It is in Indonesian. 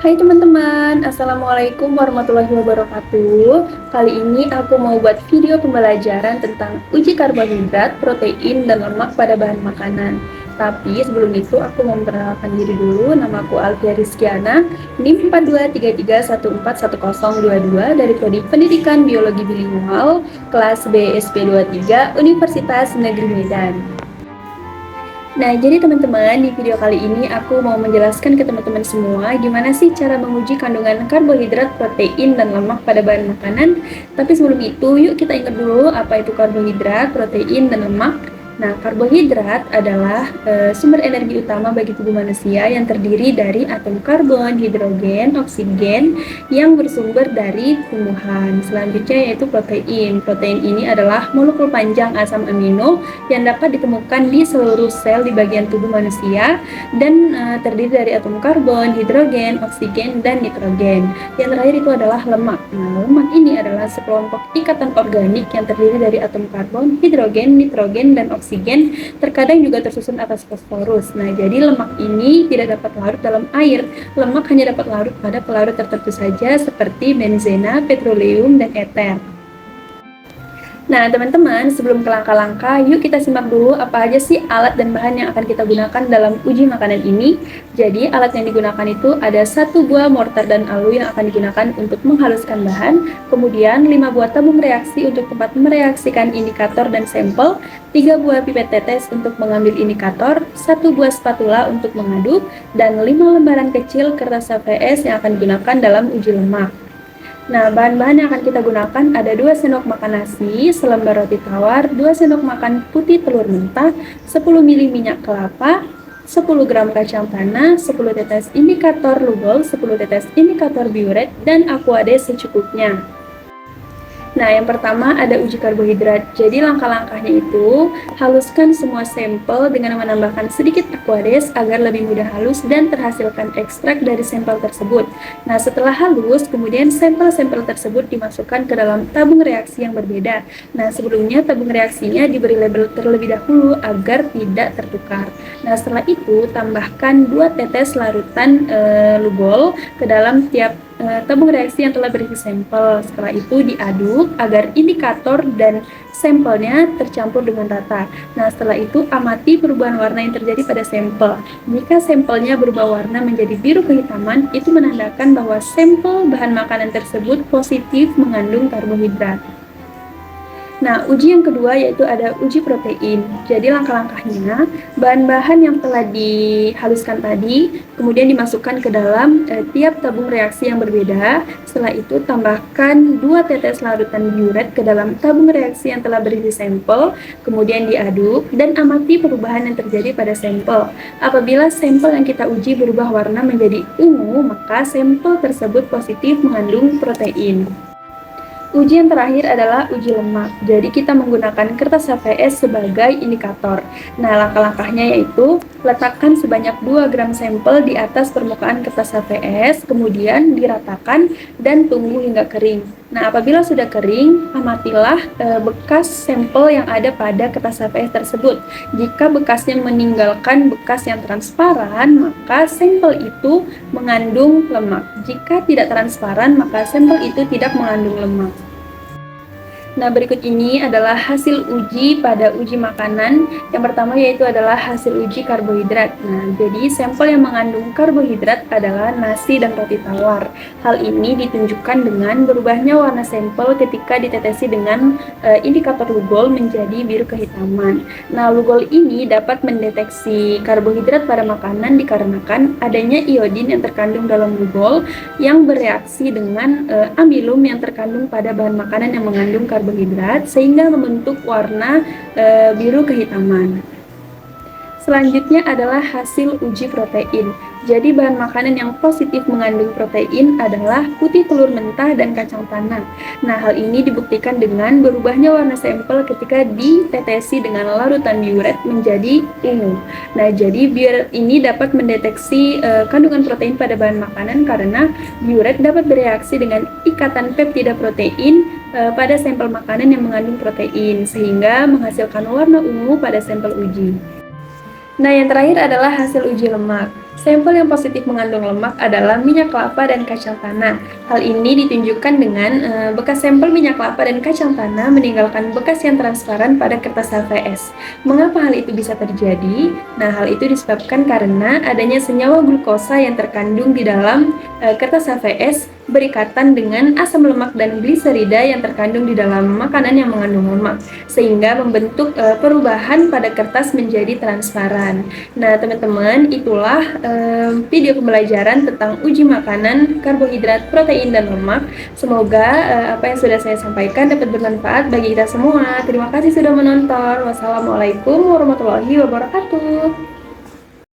Hai teman-teman, Assalamualaikum warahmatullahi wabarakatuh. Kali ini aku mau buat video pembelajaran tentang uji karbohidrat, protein, dan lemak pada bahan makanan. Tapi sebelum itu aku mau memperkenalkan diri dulu. Nama aku Alfia Rizkiana, NIM 4233141022 dari Prodi Pendidikan Biologi Bilingual, kelas B SP23, Universitas Negeri Medan. Nah, jadi teman-teman, di video kali ini aku mau menjelaskan ke teman-teman semua gimana sih cara menguji kandungan karbohidrat, protein, dan lemak pada bahan makanan. Tapi sebelum itu, yuk kita ingat dulu apa itu karbohidrat, protein, dan lemak. Nah, karbohidrat adalah sumber energi utama bagi tubuh manusia yang terdiri dari atom karbon, hidrogen, oksigen yang bersumber dari tumbuhan. Selanjutnya yaitu protein. Protein ini adalah molekul panjang asam amino yang dapat ditemukan di seluruh sel di bagian tubuh manusia dan terdiri dari atom karbon, hidrogen, oksigen, dan nitrogen. Yang terakhir itu adalah lemak. Nah, lemak ini adalah sekelompok ikatan organik yang terdiri dari atom karbon, hidrogen, nitrogen, dan oksigen, terkadang juga tersusun atas fosforus. Nah, jadi lemak ini tidak dapat larut dalam air. Lemak hanya dapat larut pada pelarut tertentu saja seperti benzena, petroleum, dan eter. Nah, teman-teman, sebelum ke langkah-langkah, yuk kita simak dulu apa aja sih alat dan bahan yang akan kita gunakan dalam uji makanan ini. Jadi, alat yang digunakan itu ada 1 buah mortar dan alu yang akan digunakan untuk menghaluskan bahan, kemudian 5 buah tabung reaksi untuk tempat mereaksikan indikator dan sampel, 3 buah pipet tetes untuk mengambil indikator, 1 buah spatula untuk mengaduk, dan 5 lembaran kecil kertas HVS yang akan digunakan dalam uji lemak. Nah, bahan-bahan yang akan kita gunakan ada 2 sendok makan nasi, selembar roti tawar, 2 sendok makan putih telur mentah, 10 ml minyak kelapa, 10 gram kacang tanah, 10 tetes indikator Lugol, 10 tetes indikator biuret, dan Aquades secukupnya. Nah, yang pertama ada uji karbohidrat. Jadi langkah-langkahnya itu, haluskan semua sampel dengan menambahkan sedikit Aquades agar lebih mudah halus dan terhasilkan ekstrak dari sampel tersebut. Nah, setelah halus, kemudian sampel-sampel tersebut dimasukkan ke dalam tabung reaksi yang berbeda. Nah, sebelumnya tabung reaksinya diberi label terlebih dahulu agar tidak tertukar. Nah, setelah itu tambahkan 2 tetes larutan Lugol ke dalam tiap tabung reaksi yang telah berisi sampel. Setelah itu diaduk agar indikator dan sampelnya tercampur dengan rata. Nah, setelah itu amati perubahan warna yang terjadi pada sampel. Jika sampelnya berubah warna menjadi biru kehitaman, itu menandakan bahwa sampel bahan makanan tersebut positif mengandung karbohidrat. Nah, uji yang kedua yaitu ada uji protein. Jadi langkah-langkahnya, bahan-bahan yang telah dihaluskan tadi kemudian dimasukkan ke dalam tiap tabung reaksi yang berbeda. Setelah itu tambahkan 2 tetes larutan biuret ke dalam tabung reaksi yang telah berisi sampel, kemudian diaduk dan amati perubahan yang terjadi pada sampel. Apabila sampel yang kita uji berubah warna menjadi ungu, maka sampel tersebut positif mengandung protein. Uji yang terakhir adalah uji lemak. Jadi kita menggunakan kertas HVS sebagai indikator. Nah, langkah-langkahnya yaitu letakkan sebanyak 2 gram sampel di atas permukaan kertas HVS, kemudian diratakan dan tunggu hingga kering. Nah, apabila sudah kering, amatilah bekas sampel yang ada pada kertas HVS tersebut. Jika bekasnya meninggalkan bekas yang transparan, maka sampel itu mengandung lemak. Jika tidak transparan, maka sampel itu tidak mengandung lemak. Nah, berikut ini adalah hasil uji pada uji makanan. Yang pertama yaitu adalah hasil uji karbohidrat. Nah, jadi sampel yang mengandung karbohidrat adalah nasi dan roti tawar. Hal ini ditunjukkan dengan berubahnya warna sampel ketika ditetesi dengan indikator Lugol menjadi biru kehitaman. Nah, Lugol ini dapat mendeteksi karbohidrat pada makanan dikarenakan adanya iodin yang terkandung dalam Lugol yang bereaksi dengan amilum yang terkandung pada bahan makanan yang mengandung karbohidrat sehingga membentuk warna biru kehitaman. Selanjutnya adalah hasil uji protein. Jadi bahan makanan yang positif mengandung protein adalah putih telur mentah dan kacang tanah. Nah, hal ini dibuktikan dengan berubahnya warna sampel ketika ditetesi dengan larutan biuret menjadi ungu. Nah, jadi biuret ini dapat mendeteksi kandungan protein pada bahan makanan karena biuret dapat bereaksi dengan ikatan peptida protein pada sampel makanan yang mengandung protein sehingga menghasilkan warna ungu pada sampel uji. Nah, yang terakhir adalah hasil uji lemak. Sampel yang positif mengandung lemak adalah minyak kelapa dan kacang tanah. Hal ini ditunjukkan dengan bekas sampel minyak kelapa dan kacang tanah meninggalkan bekas yang transparan pada kertas HVS. Mengapa hal itu bisa terjadi? Nah, hal itu disebabkan karena adanya senyawa glukosa yang terkandung di dalam kertas HVS berikatan dengan asam lemak dan gliserida yang terkandung di dalam makanan yang mengandung lemak, sehingga membentuk perubahan pada kertas menjadi transparan. Nah, teman-teman, itulah video pembelajaran tentang uji makanan, karbohidrat, protein, dan lemak. Semoga apa yang sudah saya sampaikan dapat bermanfaat bagi kita semua. Terima kasih sudah menonton. Wassalamualaikum warahmatullahi wabarakatuh.